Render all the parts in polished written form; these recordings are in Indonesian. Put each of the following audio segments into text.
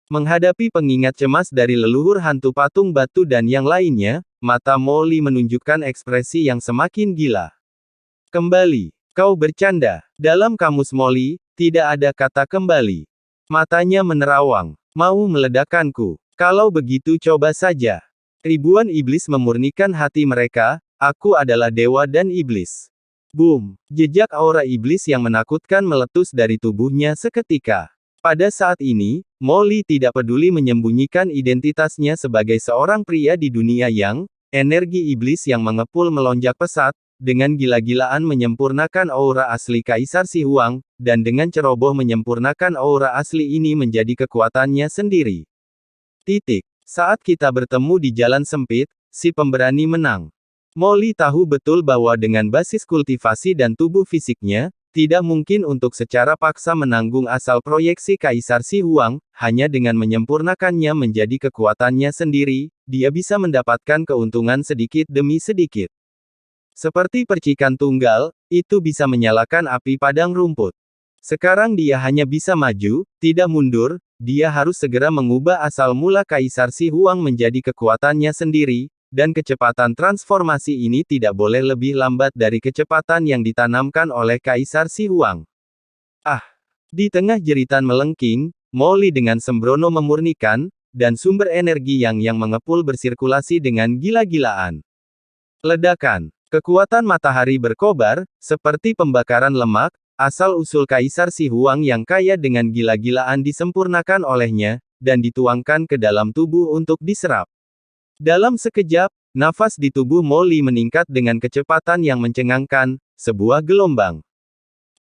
Menghadapi pengingat cemas dari leluhur hantu patung batu dan yang lainnya, mata Molly menunjukkan ekspresi yang semakin gila. Kembali. Kau bercanda. Dalam kamus Molly, tidak ada kata kembali. Matanya menerawang. Mau meledakkanku. Kalau begitu coba saja. Ribuan iblis memurnikan hati mereka, aku adalah dewa dan iblis. Boom! Jejak aura iblis yang menakutkan meletus dari tubuhnya seketika. Pada saat ini, Molly tidak peduli menyembunyikan identitasnya sebagai seorang pria di dunia yang, energi iblis yang mengepul melonjak pesat, dengan gila-gilaan menyempurnakan aura asli Kaisar Si Huang, dan dengan ceroboh menyempurnakan aura asli ini menjadi kekuatannya sendiri. Saat kita bertemu di jalan sempit, si pemberani menang. Molly tahu betul bahwa dengan basis kultivasi dan tubuh fisiknya, tidak mungkin untuk secara paksa menanggung asal proyeksi Kaisar Si Huang, hanya dengan menyempurnakannya menjadi kekuatannya sendiri, dia bisa mendapatkan keuntungan sedikit demi sedikit. Seperti percikan tunggal, itu bisa menyalakan api padang rumput. Sekarang dia hanya bisa maju, tidak mundur, dia harus segera mengubah asal mula Kaisar Si Huang menjadi kekuatannya sendiri, dan kecepatan transformasi ini tidak boleh lebih lambat dari kecepatan yang ditanamkan oleh Kaisar Si Huang. Di tengah jeritan melengking, Molly dengan sembrono memurnikan, dan sumber energi yang mengepul bersirkulasi dengan gila-gilaan. Ledakan. Kekuatan matahari berkobar, seperti pembakaran lemak, asal-usul Kaisar Si Huang yang kaya dengan gila-gilaan disempurnakan olehnya, dan dituangkan ke dalam tubuh untuk diserap. Dalam sekejap, nafas di tubuh Molly meningkat dengan kecepatan yang mencengangkan, sebuah gelombang.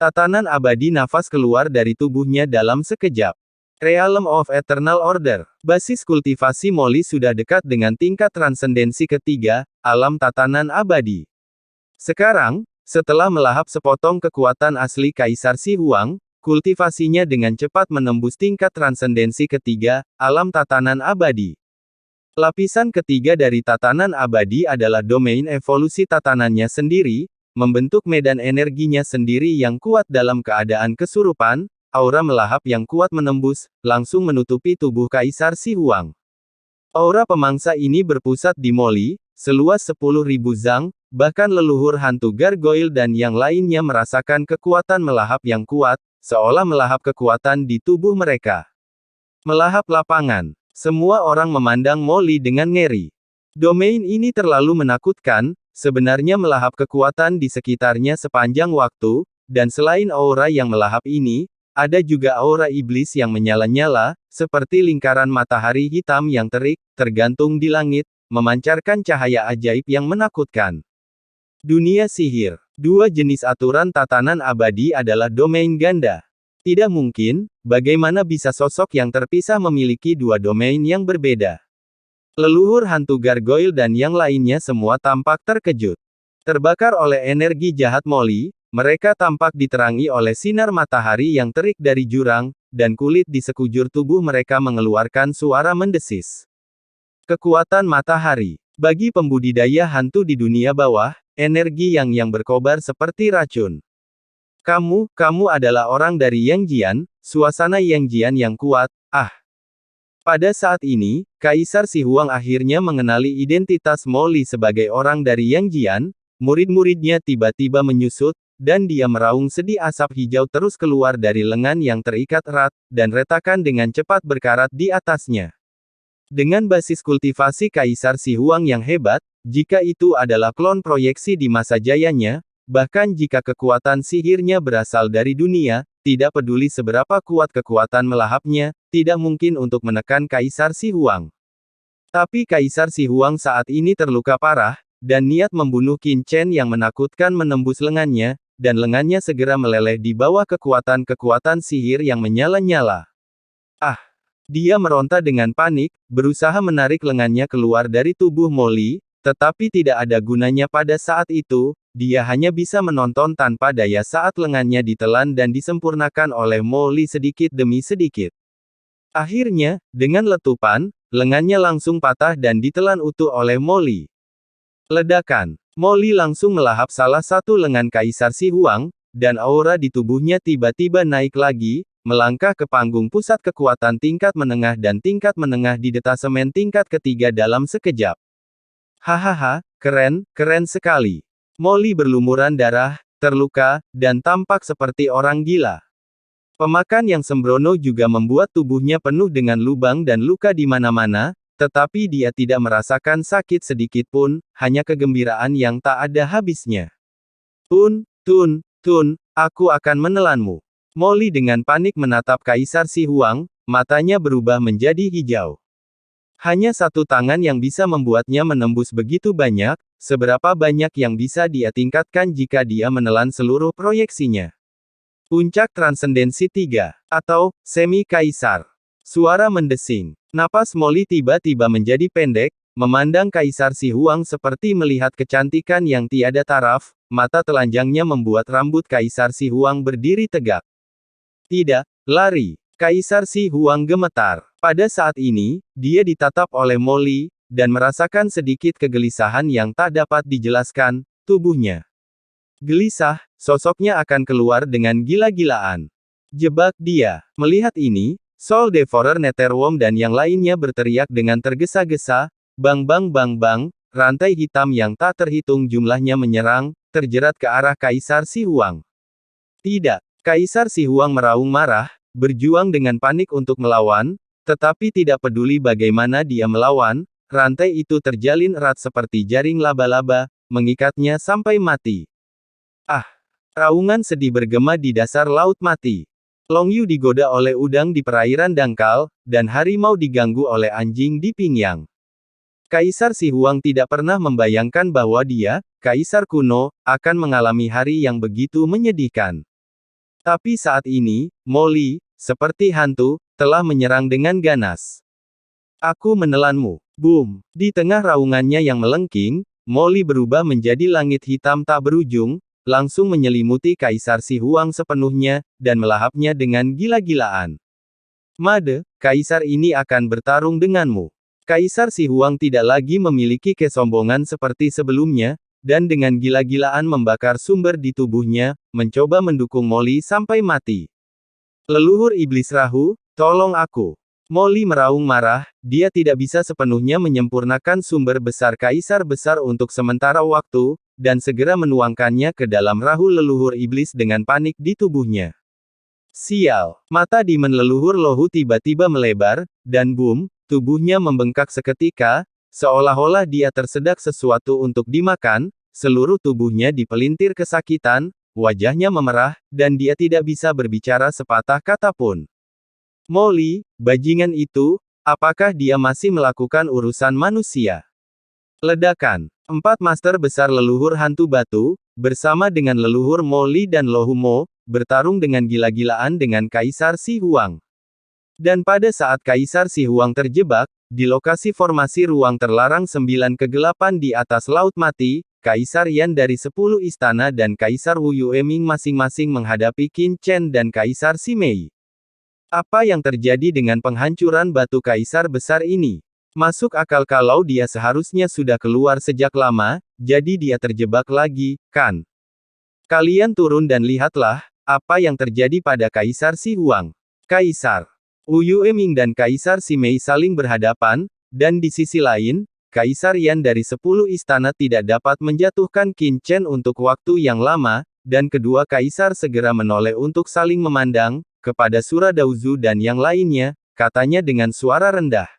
Tatanan abadi nafas keluar dari tubuhnya dalam sekejap. Realm of Eternal Order. Basis kultivasi Molly sudah dekat dengan tingkat transendensi ketiga, alam tatanan abadi. Sekarang, setelah melahap sepotong kekuatan asli Kaisar Si Huang, kultivasinya dengan cepat menembus tingkat transendensi ketiga, alam tatanan abadi. Lapisan ketiga dari tatanan abadi adalah domain evolusi tatanannya sendiri, membentuk medan energinya sendiri yang kuat dalam keadaan kesurupan, aura melahap yang kuat menembus, langsung menutupi tubuh Kaisar Si Huang. Aura pemangsa ini berpusat di Molly, seluas 10.000 zang, bahkan leluhur hantu gargoyle dan yang lainnya merasakan kekuatan melahap yang kuat, seolah melahap kekuatan di tubuh mereka. Melahap lapangan. Semua orang memandang Molly dengan ngeri. Domain ini terlalu menakutkan, sebenarnya melahap kekuatan di sekitarnya sepanjang waktu, dan selain aura yang melahap ini, ada juga aura iblis yang menyala-nyala, seperti lingkaran matahari hitam yang terik, tergantung di langit, memancarkan cahaya ajaib yang menakutkan. Dunia sihir. Dua jenis aturan tatanan abadi adalah domain ganda. Tidak mungkin, bagaimana bisa sosok yang terpisah memiliki dua domain yang berbeda. Leluhur hantu gargoyle dan yang lainnya semua tampak terkejut. Terbakar oleh energi jahat Molly, mereka tampak diterangi oleh sinar matahari yang terik dari jurang, dan kulit di sekujur tubuh mereka mengeluarkan suara mendesis. Kekuatan matahari. Bagi pembudidaya hantu di dunia bawah, energi yang berkobar seperti racun. Kamu adalah orang dari Yangjian, suasana Yangjian yang kuat, Pada saat ini, Kaisar Si Huang akhirnya mengenali identitas Molly sebagai orang dari Yangjian, murid-muridnya tiba-tiba menyusut, dan dia meraung sedih asap hijau terus keluar dari lengan yang terikat erat, dan retakan dengan cepat berkarat di atasnya. Dengan basis kultivasi Kaisar Si Huang yang hebat, jika itu adalah klon proyeksi di masa jayanya, bahkan jika kekuatan sihirnya berasal dari dunia, tidak peduli seberapa kuat kekuatan melahapnya, tidak mungkin untuk menekan Kaisar Si Huang. Tapi Kaisar Si Huang saat ini terluka parah, dan niat membunuh Qin Chen yang menakutkan menembus lengannya, dan lengannya segera meleleh di bawah kekuatan-kekuatan sihir yang menyala-nyala. Dia meronta dengan panik, berusaha menarik lengannya keluar dari tubuh Molly, tetapi tidak ada gunanya pada saat itu, dia hanya bisa menonton tanpa daya saat lengannya ditelan dan disempurnakan oleh Molly sedikit demi sedikit. Akhirnya, dengan letupan, lengannya langsung patah dan ditelan utuh oleh Molly. Ledakan. Molly langsung melahap salah satu lengan Kaisar Si Huang, dan aura di tubuhnya tiba-tiba naik lagi, melangkah ke panggung pusat kekuatan tingkat menengah dan tingkat menengah di detasemen tingkat ketiga dalam sekejap. Hahaha, keren, keren sekali. Molly berlumuran darah, terluka, dan tampak seperti orang gila. Pemakan yang sembrono juga membuat tubuhnya penuh dengan lubang dan luka di mana-mana, tetapi dia tidak merasakan sakit sedikit pun, hanya kegembiraan yang tak ada habisnya. Tun, aku akan menelanmu. Molly dengan panik menatap Kaisar Si Huang, matanya berubah menjadi hijau. Hanya satu tangan yang bisa membuatnya menembus begitu banyak, seberapa banyak yang bisa dia tingkatkan jika dia menelan seluruh proyeksinya. Puncak Transendensi 3, atau Semi Kaisar. Suara mendesing. Napas Molly tiba-tiba menjadi pendek, memandang Kaisar Si Huang seperti melihat kecantikan yang tiada taraf, mata telanjangnya membuat rambut Kaisar Si Huang berdiri tegak. Tidak, lari. Kaisar Si Huang gemetar. Pada saat ini, dia ditatap oleh Molly, dan merasakan sedikit kegelisahan yang tak dapat dijelaskan, tubuhnya gelisah, sosoknya akan keluar dengan gila-gilaan. Jebak dia. Melihat ini, Soul Devourer Netherworm dan yang lainnya berteriak dengan tergesa-gesa, bang bang bang bang, rantai hitam yang tak terhitung jumlahnya menyerang, terjerat ke arah Kaisar Si Huang. Tidak. Kaisar Si Huang meraung marah, berjuang dengan panik untuk melawan, tetapi tidak peduli bagaimana dia melawan, rantai itu terjalin erat seperti jaring laba-laba, mengikatnya sampai mati. Ah! Raungan sedih bergema di dasar laut mati. Long Yu digoda oleh udang di perairan dangkal, dan harimau diganggu oleh anjing di pinggang. Kaisar Si Huang tidak pernah membayangkan bahwa dia, Kaisar kuno, akan mengalami hari yang begitu menyedihkan. Tapi saat ini, Molly, seperti hantu, telah menyerang dengan ganas. Aku menelanmu. Boom! Di tengah raungannya yang melengking, Molly berubah menjadi langit hitam tak berujung, langsung menyelimuti Kaisar Si Huang sepenuhnya, dan melahapnya dengan gila-gilaan. Made, Kaisar ini akan bertarung denganmu. Kaisar Si Huang tidak lagi memiliki kesombongan seperti sebelumnya, dan dengan gila-gilaan membakar sumber di tubuhnya, mencoba mendukung Molly sampai mati. Leluhur Iblis Rahu, tolong aku. Molly meraung marah, dia tidak bisa sepenuhnya menyempurnakan sumber besar Kaisar Besar untuk sementara waktu, dan segera menuangkannya ke dalam rahu leluhur iblis dengan panik di tubuhnya. Sial! Mata Demon leluhur Lohu tiba-tiba melebar, dan boom, tubuhnya membengkak seketika, seolah-olah dia tersedak sesuatu untuk dimakan, seluruh tubuhnya dipelintir kesakitan, wajahnya memerah, dan dia tidak bisa berbicara sepatah kata pun. Molly, bajingan itu, apakah dia masih melakukan urusan manusia? Ledakan. 4 master besar leluhur hantu batu, bersama dengan leluhur Molly dan Lohumo, bertarung dengan gila-gilaan dengan Kaisar Si Huang. Dan pada saat Kaisar Si Huang terjebak, di lokasi formasi ruang terlarang 9 kegelapan di atas laut mati, Kaisar Yan dari 10 istana dan Kaisar Wu Yueming masing-masing menghadapi Qin Chen dan Kaisar Si Mei. Apa yang terjadi dengan penghancuran batu Kaisar besar ini? Masuk akal kalau dia seharusnya sudah keluar sejak lama, jadi dia terjebak lagi, kan? Kalian turun dan lihatlah, apa yang terjadi pada Kaisar Si Huang. Kaisar Wu Yueming dan Kaisar Si Mei saling berhadapan, dan di sisi lain, Kaisar Yan dari 10 istana tidak dapat menjatuhkan Qin Chen untuk waktu yang lama, dan kedua kaisar segera menoleh untuk saling memandang, kepada Sura Daozu dan yang lainnya, katanya dengan suara rendah.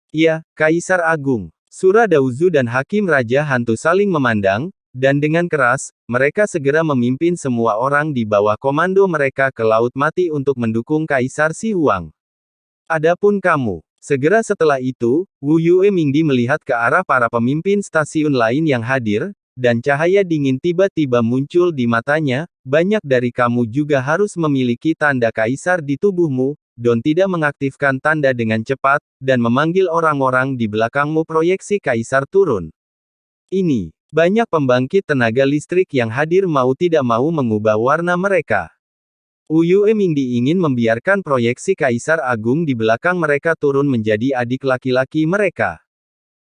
Ya, Kaisar Agung. Sura Daozu dan Hakim Raja Hantu saling memandang, dan dengan keras, mereka segera memimpin semua orang di bawah komando mereka ke Laut Mati untuk mendukung Kaisar Si Huang. Adapun kamu. Segera setelah itu, Wu Yue Mingdi melihat ke arah para pemimpin stasiun lain yang hadir, dan cahaya dingin tiba-tiba muncul di matanya, banyak dari kamu juga harus memiliki tanda Kaisar di tubuhmu, Don tidak mengaktifkan tanda dengan cepat, dan memanggil orang-orang di belakangmu proyeksi Kaisar turun. Ini, banyak pembangkit tenaga listrik yang hadir mau tidak mau mengubah warna mereka. Wu Yue Mingdi ingin membiarkan proyeksi Kaisar Agung di belakang mereka turun menjadi adik laki-laki mereka.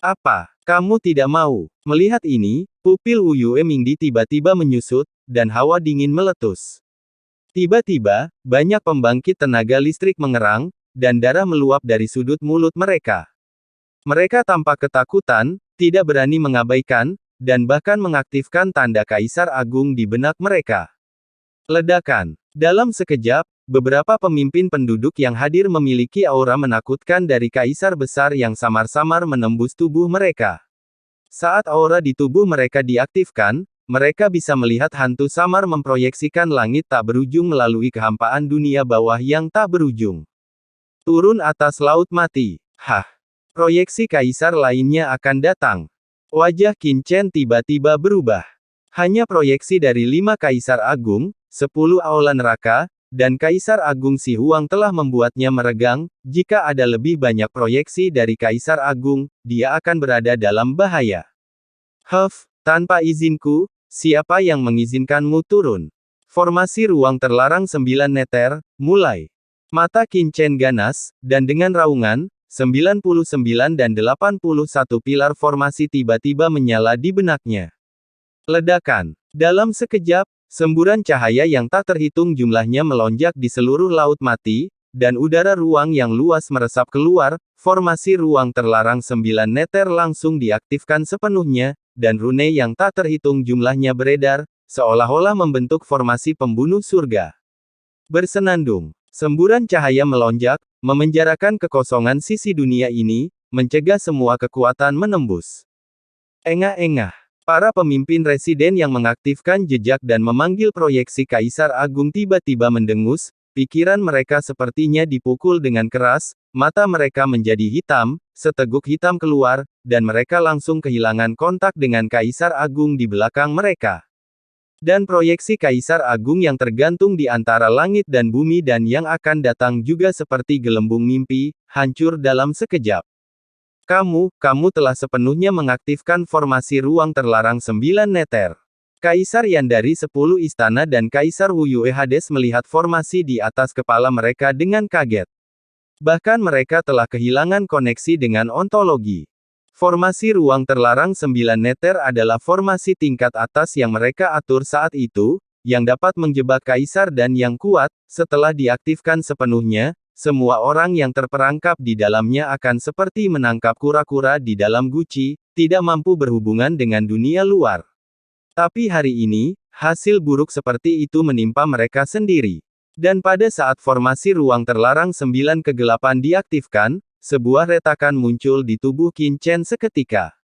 Apa? Kamu tidak mau? Melihat ini, pupil Wu Yue Mingdi tiba-tiba menyusut, dan hawa dingin meletus. Tiba-tiba, banyak pembangkit tenaga listrik mengerang, dan darah meluap dari sudut mulut mereka. Mereka tampak ketakutan, tidak berani mengabaikan, dan bahkan mengaktifkan tanda Kaisar Agung di benak mereka. Ledakan. Dalam sekejap, beberapa pemimpin penduduk yang hadir memiliki aura menakutkan dari Kaisar Besar yang samar-samar menembus tubuh mereka. Saat aura di tubuh mereka diaktifkan, mereka bisa melihat hantu samar memproyeksikan langit tak berujung melalui kehampaan dunia bawah yang tak berujung. Turun atas laut mati. Hah! Proyeksi Kaisar lainnya akan datang. Wajah Qin Chen tiba-tiba berubah. Hanya proyeksi dari 5 Kaisar Agung, 10 aula neraka, dan Kaisar Agung Si Huang telah membuatnya meregang. Jika ada lebih banyak proyeksi dari Kaisar Agung, dia akan berada dalam bahaya. Tanpa izinku, siapa yang mengizinkanmu turun? Formasi ruang terlarang 9 neter, mulai. Mata Qin Chen ganas, dan dengan raungan, 99 dan 81 pilar formasi tiba-tiba menyala di benaknya. Ledakan. Dalam sekejap, semburan cahaya yang tak terhitung jumlahnya melonjak di seluruh laut mati, dan udara ruang yang luas meresap keluar. Formasi ruang terlarang 9 neter langsung diaktifkan sepenuhnya, dan rune yang tak terhitung jumlahnya beredar, seolah-olah membentuk formasi pembunuh surga. Bersenandung, semburan cahaya melonjak, memenjarakan kekosongan sisi dunia ini, mencegah semua kekuatan menembus. Engah-engah. Para pemimpin residen yang mengaktifkan jejak dan memanggil proyeksi Kaisar Agung tiba-tiba mendengus, pikiran mereka sepertinya dipukul dengan keras, mata mereka menjadi hitam, seteguk hitam keluar, dan mereka langsung kehilangan kontak dengan Kaisar Agung di belakang mereka. Dan proyeksi Kaisar Agung yang tergantung di antara langit dan bumi dan yang akan datang juga seperti gelembung mimpi, hancur dalam sekejap. Kamu telah sepenuhnya mengaktifkan formasi ruang terlarang 9 neter. Kaisar Yan dari 10 istana dan Kaisar Wu Yue Hades melihat formasi di atas kepala mereka dengan kaget. Bahkan mereka telah kehilangan koneksi dengan ontologi. Formasi ruang terlarang 9 neter adalah formasi tingkat atas yang mereka atur saat itu, yang dapat menjebak Kaisar dan yang kuat. Setelah diaktifkan sepenuhnya, semua orang yang terperangkap di dalamnya akan seperti menangkap kura-kura di dalam guci, tidak mampu berhubungan dengan dunia luar. Tapi hari ini, hasil buruk seperti itu menimpa mereka sendiri. Dan pada saat formasi ruang terlarang 9 kegelapan diaktifkan, sebuah retakan muncul di tubuh Qin Chen seketika.